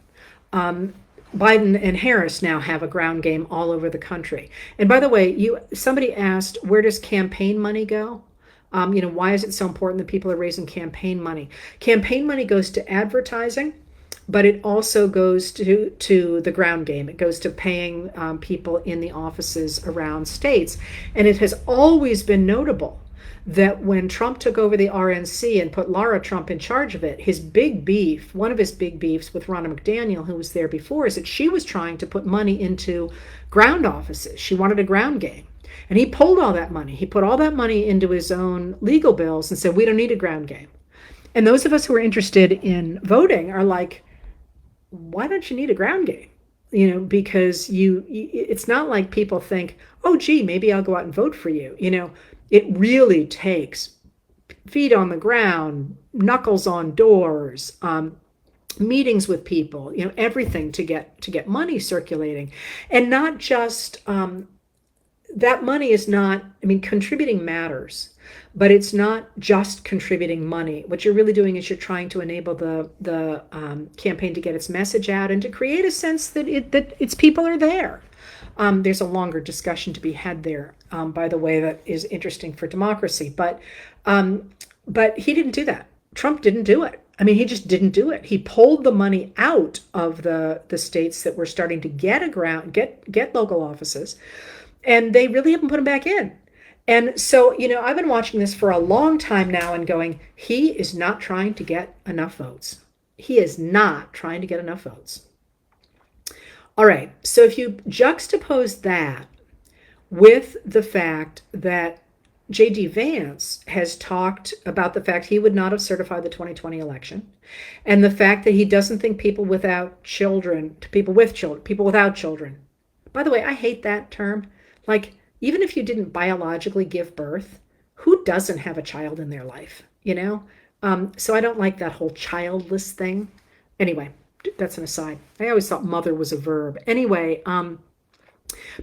Biden and Harris now have a ground game all over the country. And by the way, somebody asked, where does campaign money go? Why is it so important that people are raising campaign money? Campaign money goes to advertising, but it also goes to the ground game. It goes to paying people in the offices around states. And it has always been notable that when Trump took over the RNC and put Laura Trump in charge of it, one of his big beefs with Ronna McDaniel, who was there before, is that she was trying to put money into ground offices. She wanted a ground game. And he pulled all that money. He put all that money into his own legal bills and said, we don't need a ground game. And those of us who are interested in voting are like, why don't you need a ground game? Because it's not like people think, oh, gee, maybe I'll go out and vote for you. It really takes feet on the ground, knuckles on doors, meetings with people, everything to get money circulating. And not just that money is not, contributing matters, but it's not just contributing money. What you're really doing is you're trying to enable the campaign to get its message out and to create a sense that its people are there. There's a longer discussion to be had there, by the way, that is interesting for democracy. But he didn't do that. Trump didn't do it. I mean, he just didn't do it. He pulled the money out of the states that were starting to get local offices, and they really haven't put them back in. And so, I've been watching this for a long time now and going, he is not trying to get enough votes. He is not trying to get enough votes. All right, so if you juxtapose that with the fact that J.D. Vance has talked about the fact he would not have certified the 2020 election, and the fact that he doesn't think people without children, people without children. By the way, I hate that term. Like, even if you didn't biologically give birth, who doesn't have a child in their life, So I don't like that whole childless thing. Anyway, that's an aside. I always thought mother was a verb. Anyway,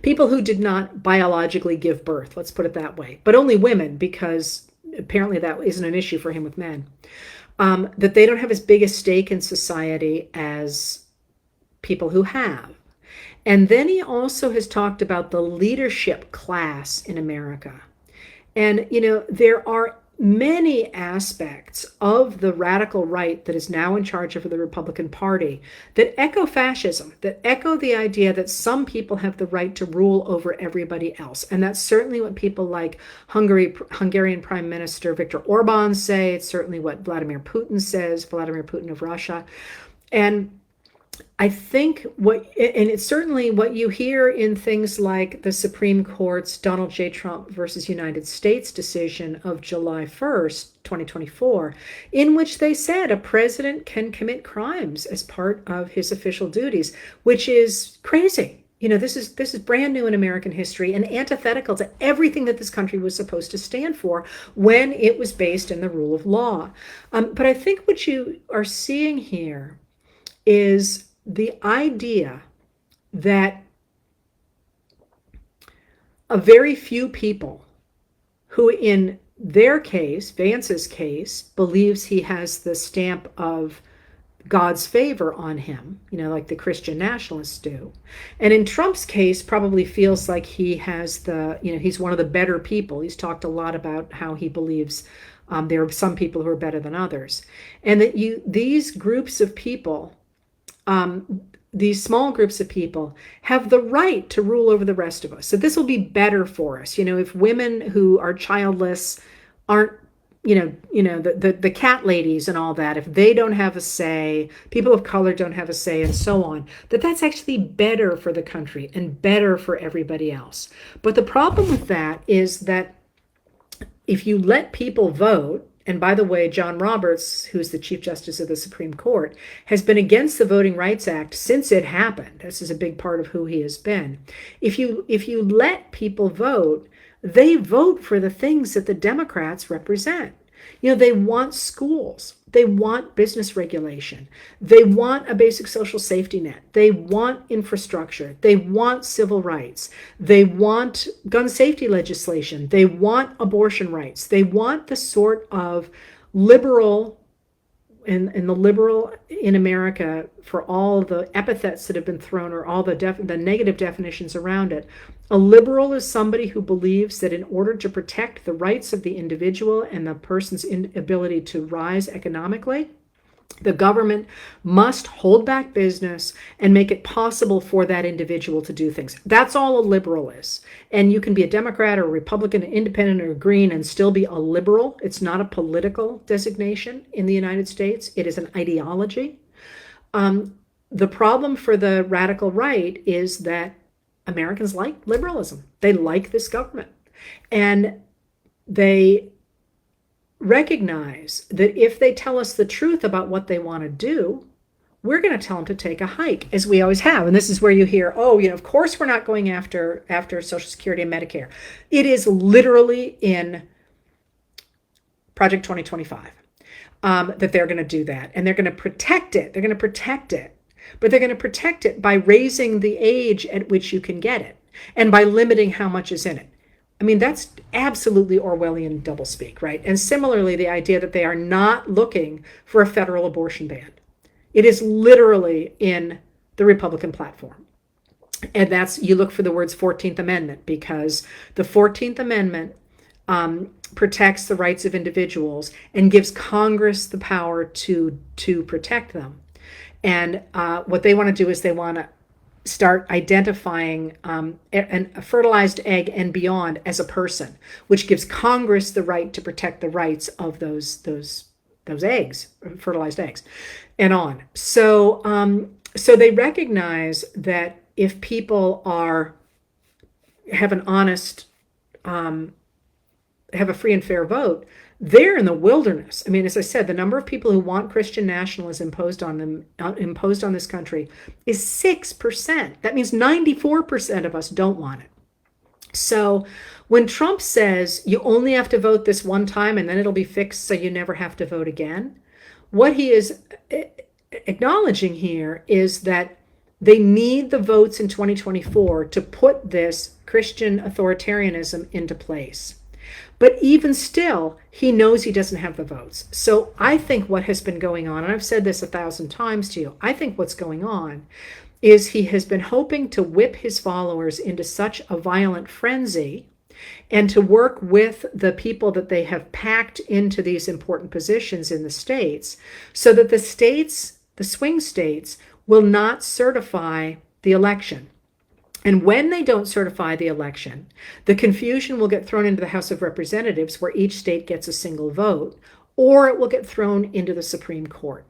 people who did not biologically give birth, let's put it that way, but only women, because apparently that isn't an issue for him with men, that they don't have as big a stake in society as people who have. And then he also has talked about the leadership class in America. And, there are many aspects of the radical right that is now in charge of the Republican Party that echo fascism, that echo the idea that some people have the right to rule over everybody else. And that's certainly what people like Hungarian Prime Minister Viktor Orban say. It's certainly what Vladimir Putin of Russia. And I think it's certainly what you hear in things like the Supreme Court's Donald J. Trump versus United States decision of July 1st, 2024, in which they said a president can commit crimes as part of his official duties, which is crazy. This is brand new in American history and antithetical to everything that this country was supposed to stand for when it was based in the rule of law. But I think what you are seeing here is the idea that a very few people who, in their case, Vance's case, believes he has the stamp of God's favor on him, like the Christian nationalists do. And in Trump's case, probably feels like he has he's one of the better people. He's talked a lot about how he believes there are some people who are better than others. And that these groups of people, these small groups of people have the right to rule over the rest of us. So this will be better for us. If women who are childless aren't, the cat ladies and all that, if they don't have a say, people of color don't have a say, and so on, that's actually better for the country and better for everybody else. But the problem with that is that if you let people vote, and by the way, John Roberts, who's the Chief Justice of the Supreme Court, has been against the Voting Rights Act since it happened. This is a big part of who he has been. If you let people vote, they vote for the things that the Democrats represent. They want schools. They want business regulation. They want a basic social safety net. They want infrastructure. They want civil rights. They want gun safety legislation. They want abortion rights. They want the sort of liberal, and the liberal in America, for all the epithets that have been thrown or all the negative definitions around it. A liberal is somebody who believes that in order to protect the rights of the individual and the person's ability to rise economically, the government must hold back business and make it possible for that individual to do things. That's all a liberal is. And you can be a Democrat or a Republican, an independent or a Green, and still be a liberal. It's not a political designation in the United States. It is an ideology. The problem for the radical right is that Americans like liberalism. They like this government. And they recognize that if they tell us the truth about what they want to do, we're going to tell them to take a hike, as we always have. And this is where you hear, of course we're not going after Social Security and Medicare. It is literally in Project 2025 that they're going to do that. And they're going to protect it. They're going to protect it. But they're going to protect it by raising the age at which you can get it and by limiting how much is in it. I mean, that's absolutely Orwellian doublespeak, right? And similarly, the idea that they are not looking for a federal abortion ban. It is literally in the Republican platform. And that's, you look for the words 14th Amendment, because the 14th Amendment protects the rights of individuals and gives Congress the power to protect them. And what they want to do is they want to start identifying a fertilized egg and beyond as a person, which gives Congress the right to protect the rights of those eggs, fertilized eggs, and on. So they recognize that if people have an honest, have a free and fair vote, they're in the wilderness. I mean, as I said, the number of people who want Christian nationalism imposed on this country is 6%. That means 94% of us don't want it. So when Trump says you only have to vote this one time and then it'll be fixed so you never have to vote again, what he is acknowledging here is that they need the votes in 2024 to put this Christian authoritarianism into place. But even still, he knows he doesn't have the votes. So I think what has been going on, and I've said this 1,000 times to you, I think what's going on is he has been hoping to whip his followers into such a violent frenzy and to work with the people that they have packed into these important positions in the states, so that the states, the swing states, will not certify the election. And when they don't certify the election, the confusion will get thrown into the House of Representatives, where each state gets a single vote, or it will get thrown into the Supreme Court.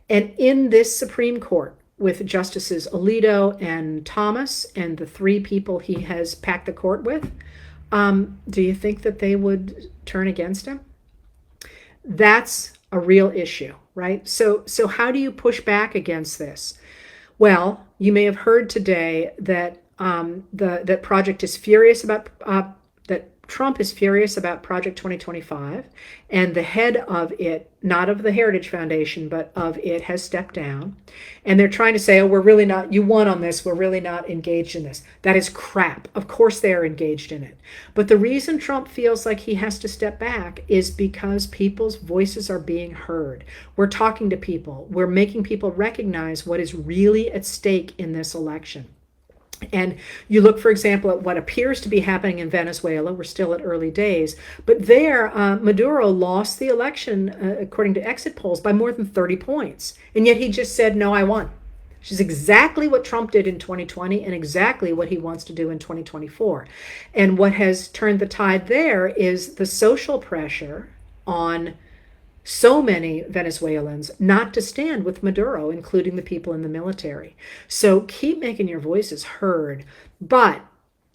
And in this Supreme Court, with Justices Alito and Thomas and the three people he has packed the court with, do you think that they would turn against him? That's a real issue, right? So how do you push back against this? Well, you may have heard today that that Project is furious about that Trump is furious about Project 2025, and the head of it, not of the Heritage Foundation, but of it, has stepped down. And they're trying to say, oh, we're really not, you won on this, we're really not engaged in this. That is crap. Of course they are engaged in it. But the reason Trump feels like he has to step back is because people's voices are being heard. We're talking to people. We're making people recognize what is really at stake in this election. And you look, for example, at what appears to be happening in Venezuela. We're still at early days. But there, Maduro lost the election, according to exit polls, by more than 30 points. And yet he just said, no, I won. Which is exactly what Trump did in 2020 and exactly what he wants to do in 2024. And what has turned the tide there is the social pressure on so many Venezuelans not to stand with Maduro, including the people in the military. So keep making your voices heard. But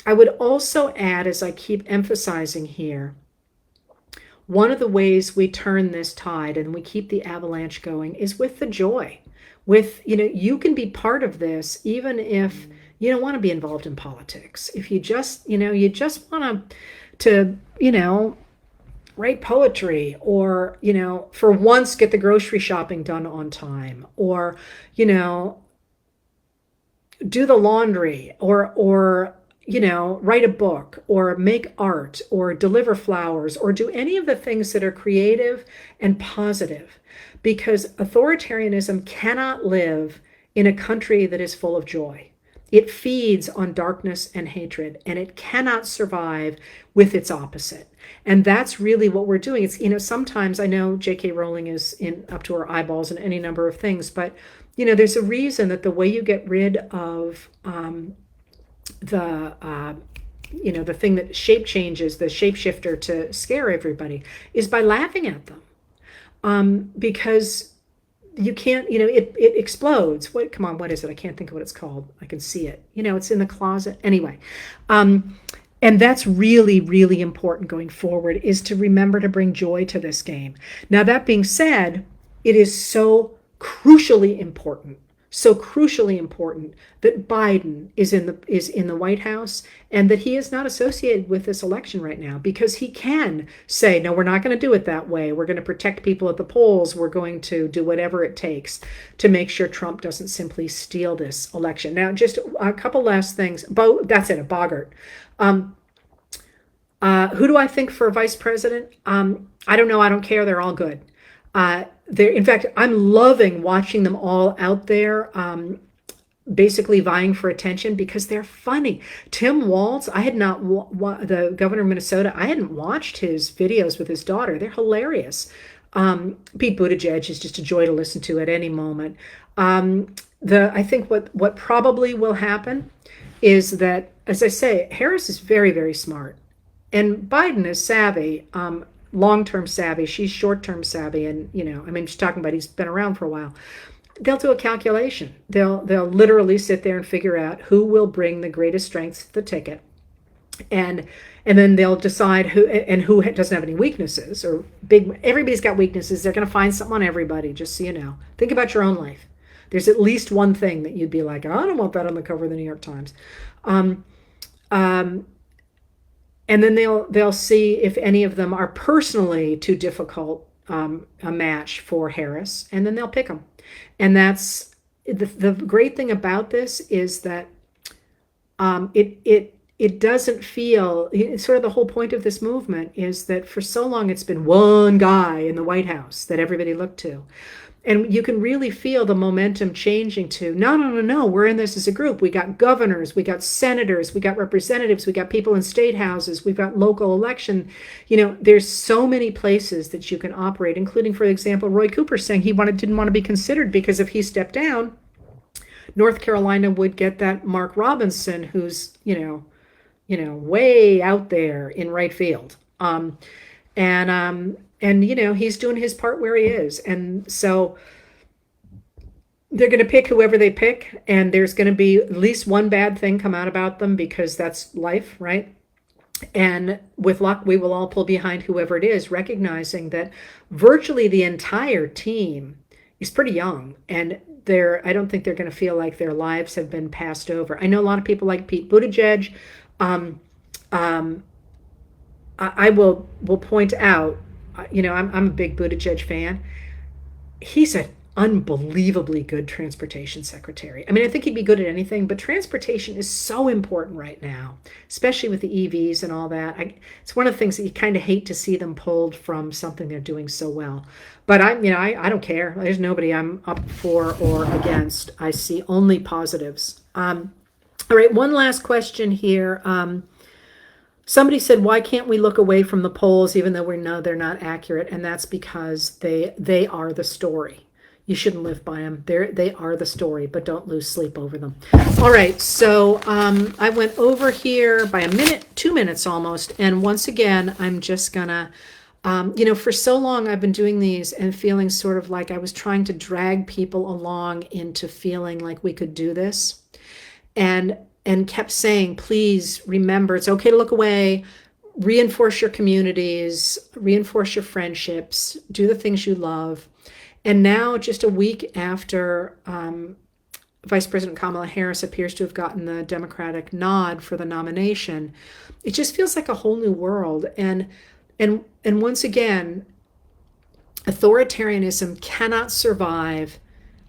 I would also add, as I keep emphasizing here, one of the ways we turn this tide and we keep the avalanche going is with the joy. With, you can be part of this even if you don't want to be involved in politics. If you just, you just want to write poetry, or, for once get the grocery shopping done on time, or, do the laundry, or write a book, or make art, or deliver flowers, or do any of the things that are creative and positive. Because authoritarianism cannot live in a country that is full of joy. It feeds on darkness and hatred, and it cannot survive with its opposite. And that's really what we're doing. It's, sometimes I know J.K. Rowling is up to her eyeballs in any number of things, but, there's a reason that the way you get rid of the thing that shape changes, the shapeshifter to scare everybody, is by laughing at them. Because you can't, it explodes. Come on, what is it? I can't think of what it's called. I can see it. It's in the closet. Anyway, and that's really, really important going forward, is to remember to bring joy to this game. Now, that being said, it is so crucially important that Biden is in the White House, and that he is not associated with this election right now, because he can say, no, we're not going to do it that way. We're going to protect people at the polls. We're going to do whatever it takes to make sure Trump doesn't simply steal this election. Now, just a couple last things. That's it, a boggart. Who do I think for vice president? I don't know. I don't care. They're all good. In fact, I'm loving watching them all out there, basically vying for attention because they're funny. Tim Walz, I had not, the governor of Minnesota, I hadn't watched his videos with his daughter. They're hilarious. Pete Buttigieg is just a joy to listen to at any moment. I think what probably will happen is that, as I say, Harris is very, very smart. And Biden is savvy, long-term savvy. She's short-term savvy. And, I mean, she's talking about he's been around for a while. They'll do a calculation. They'll literally sit there and figure out who will bring the greatest strength to the ticket. And then they'll decide who doesn't have any weaknesses or everybody's got weaknesses. They're going to find something on everybody, just so you know. Think about your own life. There's at least one thing that you'd be like, oh, I don't want that on the cover of the New York Times. Um, um, and then they'll see if any of them are personally too difficult a match for Harris, and then they'll pick them. And that's the great thing about this is that it doesn't feel, it's sort of the whole point of this movement is that for so long it's been one guy in the White House that everybody looked to. And you can really feel the momentum changing to, no, we're in this as a group. We got governors, we got senators, we got representatives, we got people in state houses, we've got local election. There's so many places that you can operate, including, for example, Roy Cooper saying he didn't want to be considered because if he stepped down, North Carolina would get that Mark Robinson who's, way out there in right field. He's doing his part where he is. And so they're going to pick whoever they pick, and there's going to be at least one bad thing come out about them because that's life, right? And with luck, we will all pull behind whoever it is, recognizing that virtually the entire team is pretty young, and I don't think they're going to feel like their lives have been passed over. I know a lot of people like Pete Buttigieg. I will point out, I'm a big Buttigieg fan. He's an unbelievably good transportation secretary. I mean, I think he'd be good at anything, but transportation is so important right now, especially with the EVs and all that. It's one of the things that you kind of hate to see them pulled from something they're doing so well. But I don't care. There's nobody I'm up for or against. I see only positives. All right, one last question here. Somebody said, why can't we look away from the polls even though we know they're not accurate? And that's because they are the story. You shouldn't live by them. They are the story, but don't lose sleep over them. All right, so I went over here by a minute, 2 minutes almost. And once again, I'm just gonna, for so long I've been doing these and feeling sort of like I was trying to drag people along into feeling like we could do this. And kept saying, please remember, it's okay to look away, reinforce your communities, reinforce your friendships, do the things you love. And now, just a week after Vice President Kamala Harris appears to have gotten the Democratic nod for the nomination, it just feels like a whole new world. And once again, authoritarianism cannot survive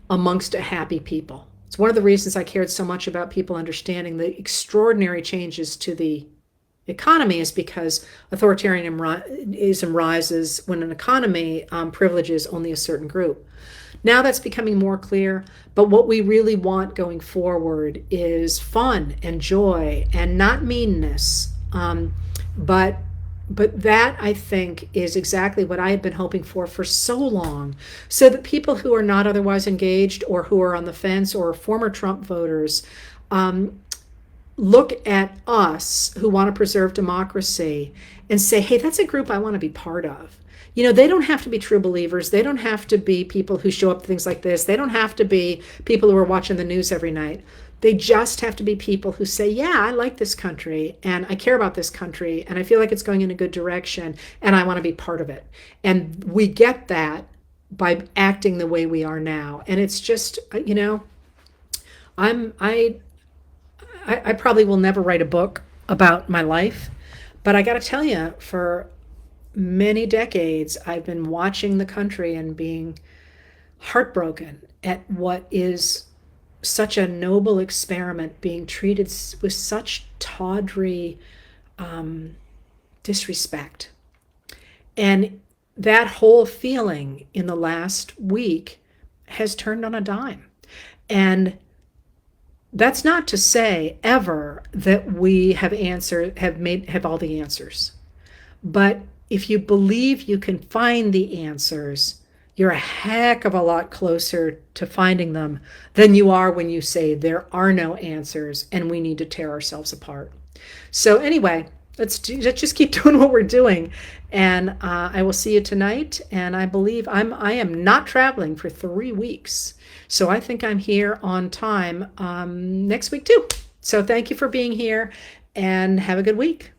amongst a happy people. It's one of the reasons I cared so much about people understanding the extraordinary changes to the economy is because authoritarianism rises when an economy privileges only a certain group. Now that's becoming more clear, but what we really want going forward is fun and joy and not meanness. But that, I think, is exactly what I had been hoping for so long, so that people who are not otherwise engaged or who are on the fence or former Trump voters look at us who want to preserve democracy and say, hey, that's a group I want to be part of. They don't have to be true believers. They don't have to be people who show up to things like this. They don't have to be people who are watching the news every night. They just have to be people who say, yeah, I like this country and I care about this country and I feel like it's going in a good direction and I want to be part of it. And we get that by acting the way we are now. And it's just, I probably will never write a book about my life, but I got to tell you, for many decades, I've been watching the country and being heartbroken at what is such a noble experiment being treated with such tawdry disrespect. And that whole feeling in the last week has turned on a dime. And that's not to say ever that we have all the answers. But if you believe you can find the answers, you're a heck of a lot closer to finding them than you are when you say there are no answers and we need to tear ourselves apart. So anyway, let's just keep doing what we're doing, and I will see you tonight. And I believe I am not traveling for 3 weeks, so I think I'm here on time next week too. So thank you for being here, and have a good week.